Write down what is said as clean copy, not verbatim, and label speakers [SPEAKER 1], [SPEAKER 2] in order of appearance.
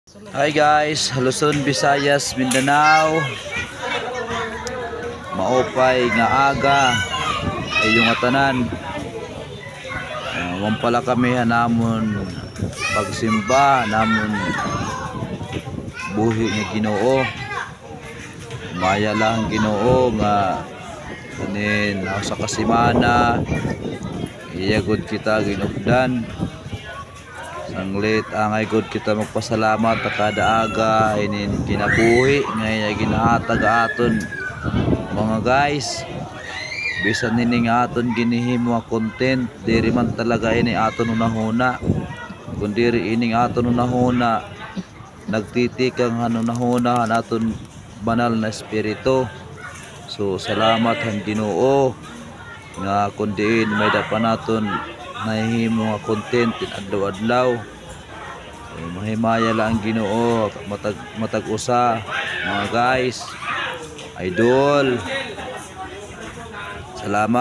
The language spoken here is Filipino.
[SPEAKER 1] Hi guys, Luzon, Visayas, Mindanao. Maopay nga aga ay yung atanan. Pala kami namon pagsimba namon buhi nga Ginoo. Maya lang Ginoo nga kanin sa kasimana iyagod kita ginupdan. Sanglit angay god kita magpasalamat kada aga inin kinabuhi nga ginahatag aton mga guys. Bisan nini nga aton ginihimo nga content diri man talaga ini aton unahuna, kun diri ini aton unahuna nagtitik ang hanunahuna naton banal na espiritu. So salamat ang Ginoo nga kun diin may dapan naton nahihimo nga content adlaw-adlaw. Mahimaya lang ang Ginoo matag usa mga guys, idol. Salamat.